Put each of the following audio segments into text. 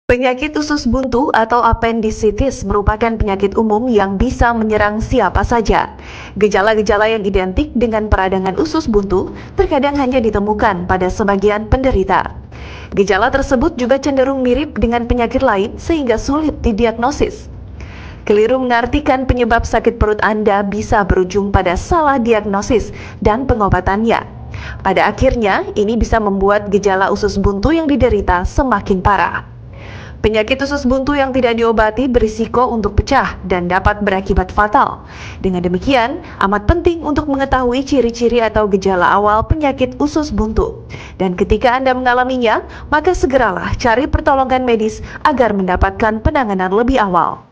Penyakit usus buntu atau appendicitis merupakan penyakit umum yang bisa menyerang siapa saja. Gejala-gejala yang identik dengan peradangan usus buntu terkadang hanya ditemukan pada sebagian penderita. Gejala tersebut juga cenderung mirip dengan penyakit lain sehingga sulit didiagnosis. Keliru mengartikan penyebab sakit perut Anda bisa berujung pada salah diagnosis dan pengobatannya. Pada akhirnya, ini bisa membuat gejala usus buntu yang diderita semakin parah. Penyakit usus buntu yang tidak diobati berisiko untuk pecah dan dapat berakibat fatal. Dengan demikian, amat penting untuk mengetahui ciri-ciri atau gejala awal penyakit usus buntu. Dan ketika Anda mengalaminya, maka segeralah cari pertolongan medis agar mendapatkan penanganan lebih awal.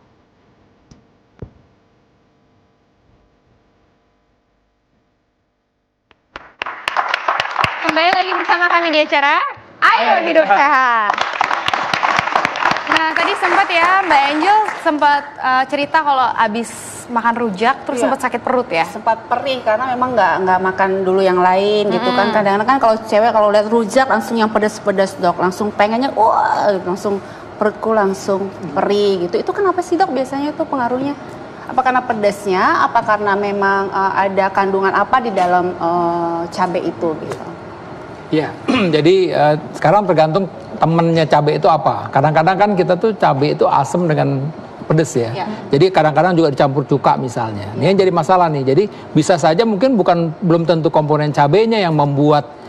Kembali lagi bersama kami di acara Ayo Hidup Sehat. Nah, tadi sempat ya Mbak Angel sempat cerita kalau abis makan rujak terus sempat sakit perut ya. Sempat perih karena memang nggak makan dulu yang lain gitu kan. Kadang-kadang kan kalau cewek kalau lihat rujak langsung yang pedas-pedas dok, langsung pengennya wah langsung perutku langsung perih gitu. Itu kenapa sih dok biasanya tuh pengaruhnya? Apa karena pedasnya? Apa karena memang ada kandungan apa di dalam cabai itu gitu? Iya, jadi sekarang tergantung temennya cabai itu apa. Kadang-kadang kan kita tuh cabai itu asam dengan pedes ya. Jadi kadang-kadang juga dicampur cuka misalnya. Ini yang jadi masalah nih. Jadi bisa saja mungkin belum tentu komponen cabainya yang membuat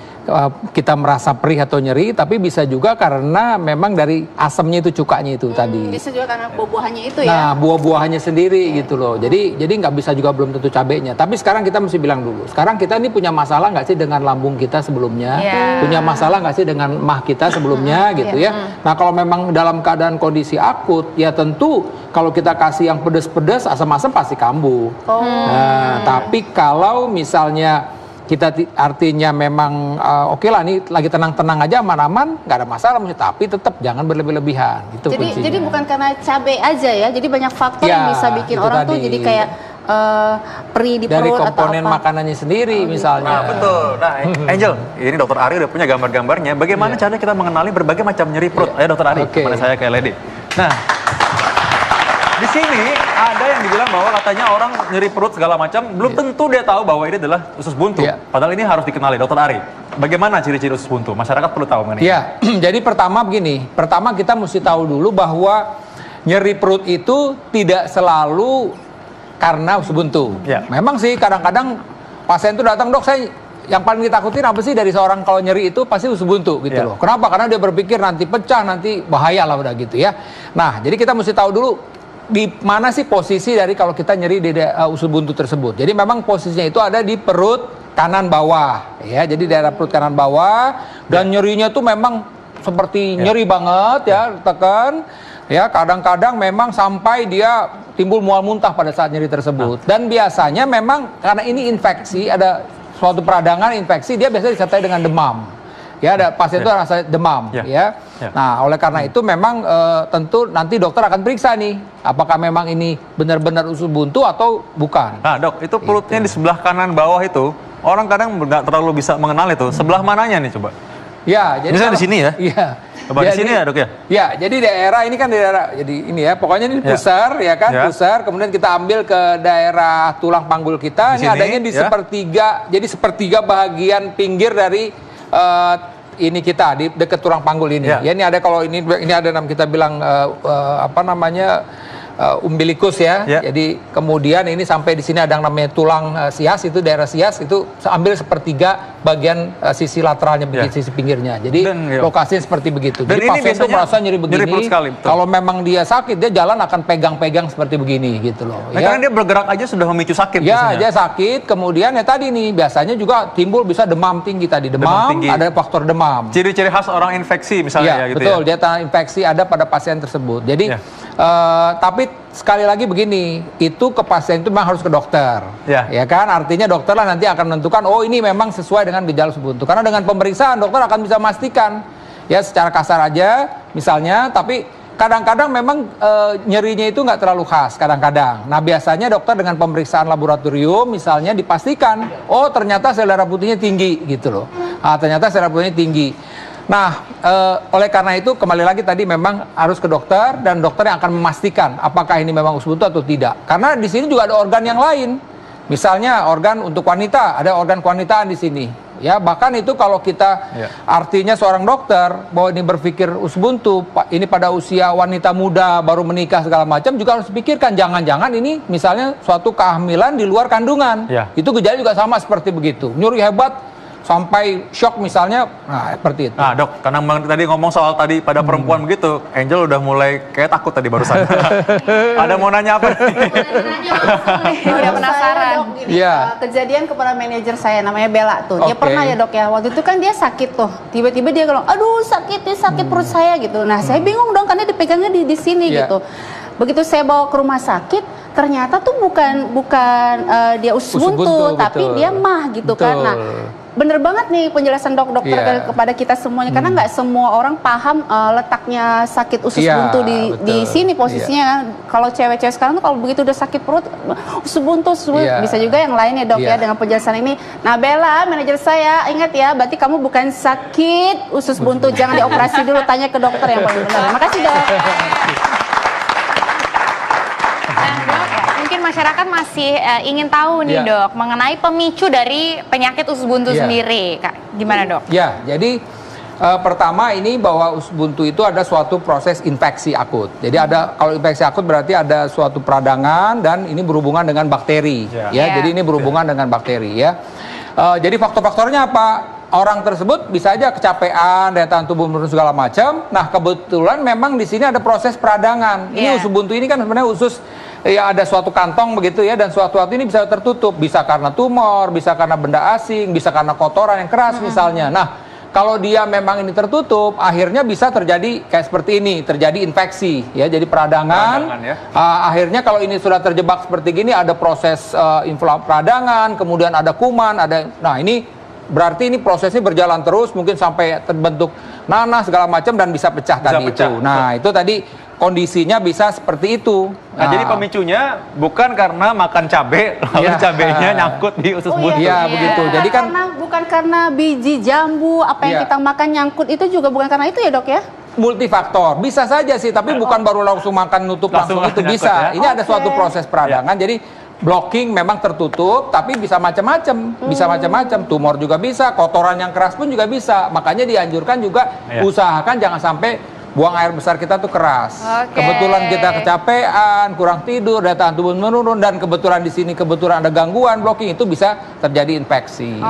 kita merasa perih atau nyeri, tapi bisa juga karena memang dari asamnya itu cukanya itu tadi. Bisa juga karena buah-buahannya itu ya. Nah, buah-buahannya sendiri gitu loh. Jadi nggak bisa juga belum tentu cabenya. Tapi sekarang kita mesti bilang dulu. Sekarang kita ini punya masalah nggak sih dengan lambung kita sebelumnya? Punya masalah nggak sih dengan mah kita sebelumnya gitu ya? Nah, kalau memang dalam keadaan kondisi akut, ya tentu kalau kita kasih yang pedas-pedas, asam-asam pasti kambuh. Nah, tapi kalau misalnya kita artinya memang oke lah nih lagi tenang-tenang aja aman-aman nggak ada masalah tapi tetap jangan berlebih-lebihan itu kuncinya. Jadi bukan karena cabai aja ya, jadi banyak faktor yang bisa bikin orang tuh jadi kayak perih di dari perut komponen atau apa. makanannya sendiri misalnya. Nah, betul. Nah, Angel, ini Dokter Ari udah punya gambar-gambarnya. Bagaimana caranya kita mengenali berbagai macam nyeri perut? Ayo Dokter Ari, kemana saya ke LED. Nah, di sini ada yang dibilang bahwa katanya orang nyeri perut segala macam, belum tentu dia tahu bahwa ini adalah usus buntu. Padahal ini harus dikenali, Dokter Ari. Bagaimana ciri-ciri usus buntu? Masyarakat perlu tahu mengenai. Iya, jadi pertama begini. Pertama kita mesti tahu dulu bahwa nyeri perut itu tidak selalu karena usus buntu. Memang sih kadang-kadang pasien itu datang, dok saya yang paling ditakutin apa sih dari seorang kalau nyeri itu pasti usus buntu gitu loh. Kenapa? Karena dia berpikir nanti pecah, nanti bahaya lah udah gitu ya. Nah, jadi kita mesti tahu dulu di mana sih posisi dari kalau kita nyeri di usus buntu tersebut. Jadi memang posisinya itu ada di perut kanan bawah ya. Jadi daerah perut kanan bawah dan nyerinya tuh memang seperti nyeri banget ya, tekan ya, kadang-kadang memang sampai dia timbul mual muntah pada saat nyeri tersebut. Dan biasanya memang karena ini infeksi, ada suatu peradangan infeksi, dia biasanya disertai dengan demam. Ya, ada pasien itu rasa demam ya. Nah, oleh karena itu memang tentu nanti dokter akan periksa nih apakah memang ini benar-benar usus buntu atau bukan. Nah, dok, itu perutnya di sebelah kanan bawah itu orang kadang nggak terlalu bisa mengenal itu. Sebelah mananya nih coba? Ya, jadi misalnya di sini ya? Iya. Coba di sini ya, dok ya? Ya, jadi daerah ini kan daerah, jadi ini ya, pokoknya ini pusar ya kan, pusar. Kemudian kita ambil ke daerah tulang panggul kita. Ini adanya di sepertiga, jadi sepertiga bagian pinggir dari ini kita di dekat tulang panggul ini. Ya, ini ada kalau ini ada kita bilang apa namanya umbilikus ya. Jadi kemudian ini sampai di sini ada yang namanya tulang sias, itu daerah sias itu ambil sepertiga bagian sisi lateralnya begitu, sisi pinggirnya. Jadi lokasinya seperti begitu. Dan jadi pasien itu merasa nyeri begini. Sekali, kalau memang dia sakit, dia jalan akan pegang-pegang seperti begini gitu loh. Nah, karena dia bergerak aja sudah memicu sakit. Ya, dia sakit. Kemudian ya tadi nih biasanya juga timbul bisa demam tinggi tadi. Demam tinggi. Ada faktor demam. Ciri-ciri khas orang infeksi misalnya ya, gitu betul, ya. Dia infeksi ada pada pasien tersebut. Jadi tapi sekali lagi begini, itu ke pasien itu memang harus ke dokter, ya kan? Artinya dokter lah nanti akan menentukan, oh ini memang sesuai dengan gejala usus buntu. Karena dengan pemeriksaan dokter akan bisa memastikan, ya secara kasar aja misalnya. Tapi kadang-kadang memang nyerinya itu nggak terlalu khas kadang-kadang. Nah biasanya dokter dengan pemeriksaan laboratorium misalnya dipastikan, oh ternyata sel darah putihnya tinggi gitu loh. Ternyata sel darah putihnya tinggi. Nah, oleh karena itu kembali lagi tadi memang harus ke dokter dan dokter yang akan memastikan apakah ini memang usus buntu atau tidak. Karena di sini juga ada organ yang lain. Misalnya organ untuk wanita, ada organ kewanitaan di sini. Ya, bahkan itu kalau kita artinya seorang dokter bahwa ini berpikir usus buntu, ini pada usia wanita muda baru menikah segala macam juga harus pikirkan jangan-jangan ini misalnya suatu kehamilan di luar kandungan. Itu gejala juga sama seperti begitu. Nyeri hebat sampai shock misalnya, nah seperti itu. Nah dok, karena tadi ngomong soal tadi pada perempuan begitu, Angel udah mulai kayak takut tadi barusan. Ada mau nanya apa nih? Udah penasaran. Dok, gini, kejadian kepada manajer saya namanya Bella tuh. Dia pernah ya dok ya, waktu itu kan dia sakit tuh. Tiba-tiba dia bilang, aduh sakit perut saya gitu. Nah saya bingung dong karena dipegangnya di sini gitu. Begitu saya bawa ke rumah sakit, ternyata tuh bukan dia usus buntu, tapi dia mah gitu kan. Nah, bener banget nih penjelasan dokter kepada kita semuanya, karena nggak semua orang paham letaknya sakit usus buntu di sini posisinya. Kalau cewek-cewek sekarang tuh kalau begitu udah sakit perut, usus buntu, bisa juga yang lainnya dok ya dengan penjelasan ini. Nah Bella, manajer saya, ingat ya, berarti kamu bukan sakit usus buntu, jangan dioperasi dulu, tanya ke dokter yang paling benar. Makasih dok. Masyarakat masih ingin tahu nih dok mengenai pemicu dari penyakit usus buntu sendiri, Kak. Gimana dok? Ya, jadi pertama ini bahwa usus buntu itu ada suatu proses infeksi akut. Jadi kalau infeksi akut berarti ada suatu peradangan dan ini berhubungan dengan bakteri. Jadi ini berhubungan dengan bakteri ya. Jadi faktor-faktornya apa? Orang tersebut bisa aja kecapean, daya tahan tubuh menurun segala macam. Nah kebetulan memang di sini ada proses peradangan. Ini usus buntu ini kan sebenarnya usus ada suatu kantong begitu ya, dan suatu waktu ini bisa tertutup, bisa karena tumor, bisa karena benda asing, bisa karena kotoran yang keras misalnya. Nah kalau dia memang ini tertutup, akhirnya bisa terjadi kayak seperti ini, terjadi infeksi ya, jadi peradangan akhirnya kalau ini sudah terjebak seperti gini, ada proses peradangan, kemudian ada kuman, nah ini berarti ini prosesnya berjalan terus, mungkin sampai terbentuk nanah segala macam dan bisa pecah itu. Nah itu tadi kondisinya bisa seperti itu. Nah, jadi pemicunya bukan karena makan cabai, lalu cabainya nyangkut di usus buntu. Iya, begitu. Jadi kan bukan karena biji jambu apa yang kita makan nyangkut, itu juga bukan karena itu ya dok ya? Multifaktor, bisa saja sih, tapi bukan baru langsung makan nutup langsung itu bisa. Ini ada suatu proses peradangan, jadi blocking memang tertutup, tapi bisa macam-macam, tumor juga bisa, kotoran yang keras pun juga bisa. Makanya dianjurkan juga usahakan jangan sampai buang air besar kita tuh keras. Kebetulan kita kecapean, kurang tidur, daya tahan tubuh menurun, dan kebetulan di sini ada gangguan blocking, itu bisa terjadi infeksi.